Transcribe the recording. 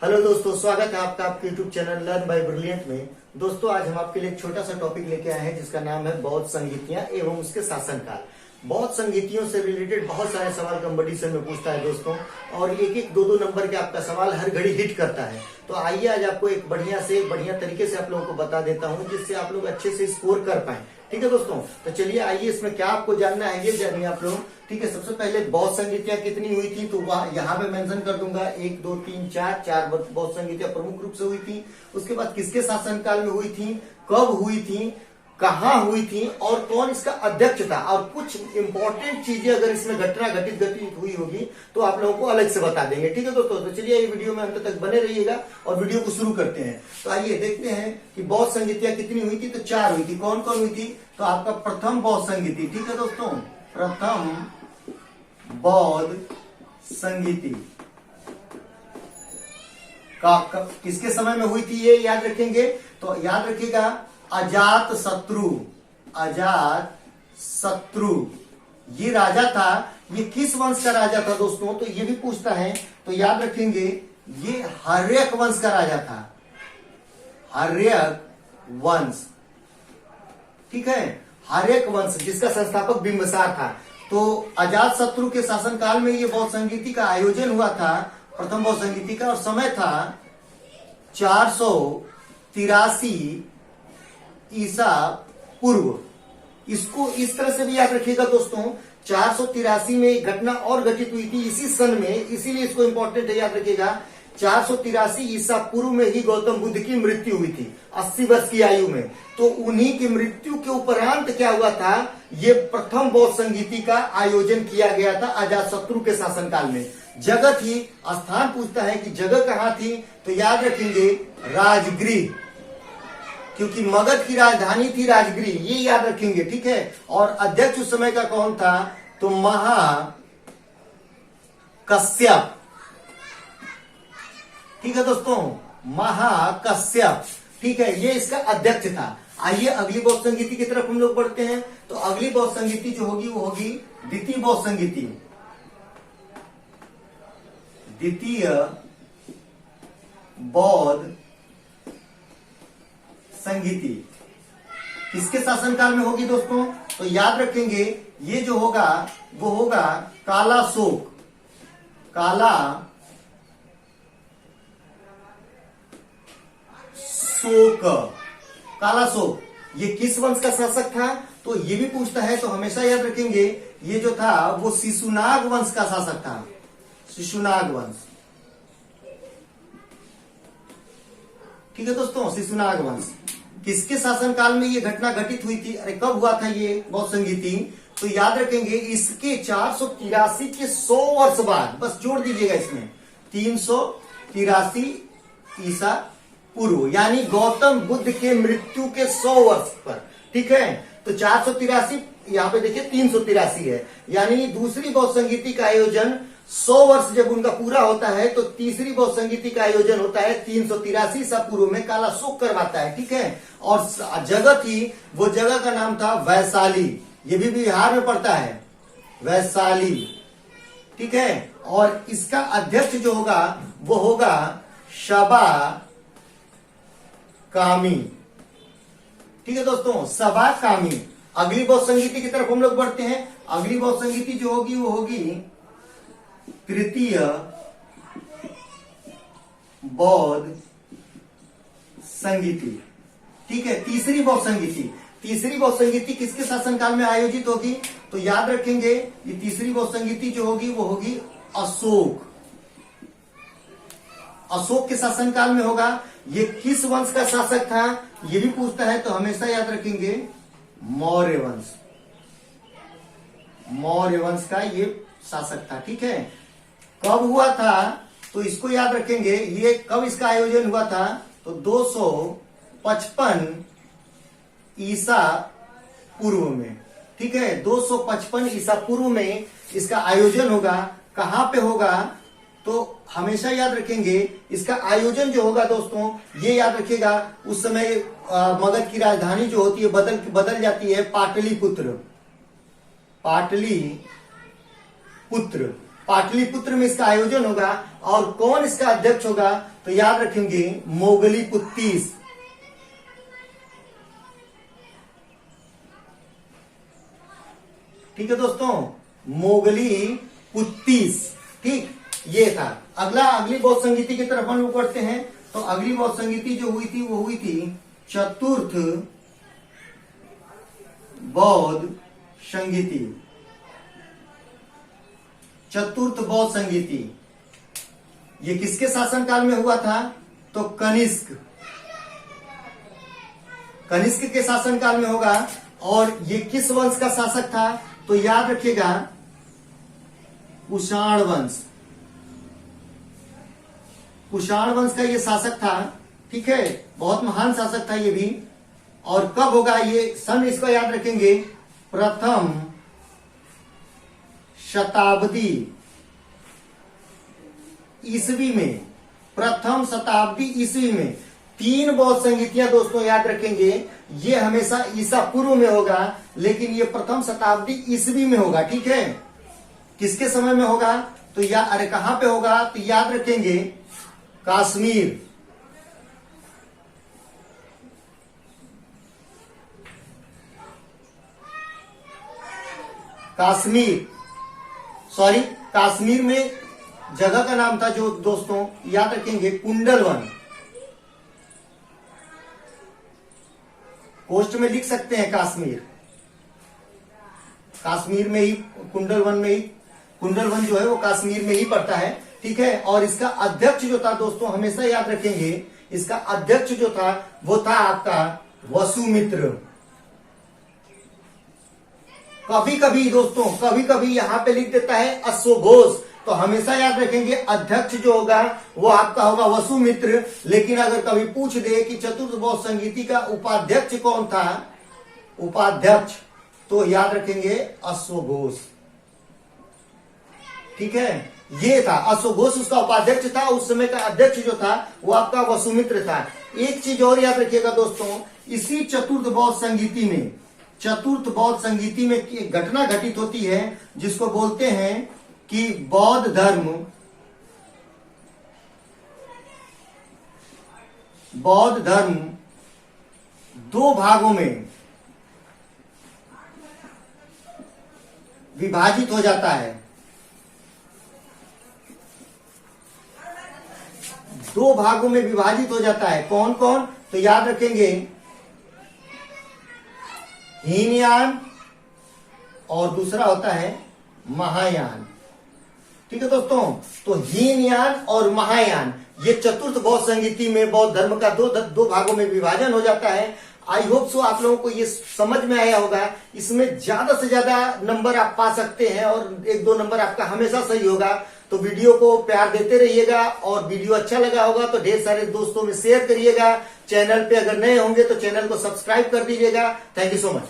Hello दोस्तों, स्वागत है आपका आपके YouTube channel learn by brilliant में। दोस्तों, आज हम आपके लिए एक छोटा सा टॉपिक लेके आए हैं जिसका नाम है बौद्ध संगीतियां एवं उसके शासनकाल। बौद्ध संगीतियों से रिलेटेड बहुत सारे सवाल कंपटीशन में पूछता है दोस्तों, और एक एक दो दो नंबर के आपका सवाल हर घड़ी हिट करता है। तो आइए आज आपको एक बढ़िया तरीके से आप लोगों को बता देता हूँ जिससे आप लोग अच्छे से स्कोर कर पाए। ठीक है दोस्तों, तो चलिए आइए इसमें क्या आपको जानना है ये जानिए आप लोग। ठीक है, सबसे पहले बौद्ध संगीतियां कितनी हुई थी तो यहाँ पे मेंशन कर दूंगा, 1 2 3 4 बौद्ध संगीतियां प्रमुख रूप से हुई थी। उसके बाद किसके शासनकाल में हुई थी, कब हुई थी, कहाँ हुई थी और कौन इसका अध्यक्ष था, और कुछ इंपॉर्टेंट चीजें अगर इसमें घटना घटित हुई होगी तो आप लोगों को अलग से बता देंगे। ठीक है दोस्तों, तो चलिए ये वीडियो में अंत तक बने रहिएगा और वीडियो को शुरू करते हैं। तो आइए देखते हैं कि बौद्ध संगीतियां कितनी हुई थी। तो 4 हुई थी। कौन कौन हुई थी? तो आपका प्रथम बौद्ध संगीति, ठीक है दोस्तों, प्रथम बौद्ध संगीति किसके समय में हुई थी ये याद रखेंगे। तो याद रखिएगा, अजात शत्रु ये राजा था। ये किस वंश का राजा था दोस्तों? तो ये भी पूछता है, तो याद रखेंगे ये हर्यक वंश का राजा था, हर्यक वंश। ठीक है, हर्यक वंश जिसका संस्थापक बिंबिसार था। तो अजात शत्रु के शासनकाल में ये बौद्ध संगीति का आयोजन हुआ था, प्रथम बौद्ध संगीति का, और समय था 483 ईसा पूर्व। इसको इस तरह से भी याद रखिएगा दोस्तों, 483 में एक घटना और घटित हुई थी इसी सन में, इसीलिए इसको इंपॉर्टेंट है, याद रखिएगा। 483 ईसा पूर्व में ही गौतम बुद्ध की मृत्यु हुई थी 80 वर्ष की आयु में। तो उन्हीं की मृत्यु के उपरांत क्या हुआ था, ये प्रथम बौद्ध संगीति का आयोजन किया गया था अजातशत्रु के शासनकाल में। जगह थी, स्थान पूछता है कि जगह कहाँ थी, तो याद रखेंगे राजगृह, क्योंकि मगध की राजधानी थी राजगृह, ये याद रखेंगे। ठीक है, और अध्यक्ष उस समय का कौन था? तो महाकश्यप। ठीक है दोस्तों, महाकश्यप। ठीक है, ये इसका अध्यक्ष था। आइए अगली बौद्ध संगीति की तरफ हम लोग बढ़ते हैं। तो अगली बौद्ध संगीति जो होगी वो होगी द्वितीय बौद्ध संगीति। द्वितीय बौद्ध संगीति किसके शासनकाल में होगी दोस्तों? तो याद रखेंगे ये जो होगा वो होगा कालाशोक। कालाशोक ये किस वंश का शासक था? तो ये भी पूछता है, तो हमेशा याद रखेंगे ये जो था वो शिशुनाग वंश का शासक था, शिशुनाग वंश। ठीक है दोस्तों, शिशुनाग वंश। किसके शासनकाल में ये घटना घटित हुई थी? अरे कब हुआ था ये बौद्ध संगीति? तो याद रखेंगे इसके 483 के 100 वर्ष बाद, बस जोड़ दीजिएगा इसमें 383 ईसा पूर्व, यानी गौतम बुद्ध के मृत्यु के 100 वर्ष पर। ठीक है, तो 483 यहाँ पे देखिए 383 है, यानी दूसरी बौद्ध संगीति का आयोजन 100 वर्ष जब उनका पूरा होता है तो तीसरी बौद्ध संगीति का आयोजन होता है 383 ईसा पूर्व में, कालाशोक करवाता है। ठीक है, और जगह थी, वो जगह का नाम था वैशाली, ये भी बिहार में पड़ता है, वैशाली। ठीक है, और इसका अध्यक्ष जो होगा वो होगा सभा कामी। ठीक है दोस्तों, सभा कामी। अगली बौद्ध संगीति की तरफ हम लोग बढ़ते हैं। अगली बौद्ध संगीति जो होगी वो होगी तृतीय बौद्ध संगीति। ठीक है, तीसरी बौद्ध संगीति। तीसरी बौद्ध संगीति किसके शासनकाल में आयोजित होगी? तो याद रखेंगे ये तीसरी बौद्ध संगीति जो होगी वो होगी अशोक के शासनकाल में होगा। ये किस वंश का शासक था ये भी पूछता है, तो हमेशा याद रखेंगे मौर्य वंश का ये शासक था। ठीक है, कब हुआ था? तो इसको याद रखेंगे, ये कब इसका आयोजन हुआ था? तो 255 ईसा पूर्व में। ठीक है, 255 ईसा पूर्व में इसका आयोजन होगा। कहां पे होगा? तो हमेशा याद रखेंगे इसका आयोजन जो होगा दोस्तों, ये याद रखिएगा, उस समय मगध की राजधानी जो होती है बदल जाती है पाटलिपुत्र। पाटलिपुत्र में इसका आयोजन होगा। और कौन इसका अध्यक्ष होगा? तो याद रखेंगे मोगलीपुत्तीस। ठीक है दोस्तों, मोगलीपुत्तीस। ठीक, ये था। अगली बौद्ध संगीति की तरफ हम लोग बढ़ते हैं। तो अगली बौद्ध संगीति जो हुई थी वो हुई थी चतुर्थ बौद्ध संगीति। चतुर्थ बौद्ध संगीति ये किसके शासनकाल में हुआ था? तो कनिष्क के शासनकाल में होगा। और ये किस वंश का शासक था? तो याद रखिएगा कुषाण वंश। कुषाण वंश का ये शासक था। ठीक है, बहुत महान शासक था ये भी। और कब होगा ये सन? इसको याद रखेंगे प्रथम शताब्दी ईसवी में। प्रथम शताब्दी ईसवी में 3 बौद्ध संगीतियां दोस्तों याद रखेंगे। ये हमेशा ईसा पूर्व में होगा, लेकिन ये प्रथम शताब्दी ईसवी में होगा। ठीक है, किसके समय में होगा? तो अरे कहां पे होगा? तो याद रखेंगे कश्मीर। कश्मीर में जगह का नाम था जो दोस्तों याद रखेंगे कुंडलवन। पोस्ट में लिख सकते हैं कश्मीर में ही, कुंडलवन जो है वो कश्मीर में ही पड़ता है। ठीक है, और इसका अध्यक्ष जो था दोस्तों हमेशा याद रखेंगे, इसका अध्यक्ष जो था वो था आपका वसुमित्र। कभी कभी यहां पे लिख देता है अश्वघोष, तो हमेशा याद रखेंगे अध्यक्ष जो होगा वो आपका होगा वसुमित्र। लेकिन अगर कभी पूछ दे कि चतुर्थ बौद्ध संगीति का उपाध्यक्ष कौन था, तो याद रखेंगे अश्वघोष। ठीक है, ये था अश्वघोष, उसका उपाध्यक्ष था। उस समय का अध्यक्ष जो था वो आपका वसुमित्र था। एक चीज और याद रखिएगा दोस्तों, इसी चतुर्थ बौद्ध संगीति में एक घटना घटित होती है जिसको बोलते हैं कि बौद्ध धर्म दो भागों में विभाजित हो जाता है। दो भागों में विभाजित हो जाता है। कौन कौन? तो याद रखेंगे हीनयान और दूसरा होता है महायान। ठीक है दोस्तों, तो हीनयान और महायान ये चतुर्थ बौद्ध संगीति में बौद्ध धर्म का दो भागों में विभाजन हो जाता है। आई होप सो आप लोगों को ये समझ में आया होगा। इसमें ज्यादा से ज्यादा नंबर आप पा सकते हैं और 1-2 नंबर आपका हमेशा सही होगा। तो वीडियो को प्यार देते रहिएगा, और वीडियो अच्छा लगा होगा तो ढेर सारे दोस्तों में शेयर करिएगा। चैनल पे अगर नए होंगे तो चैनल को सब्सक्राइब कर दीजिएगा। Thank you so much.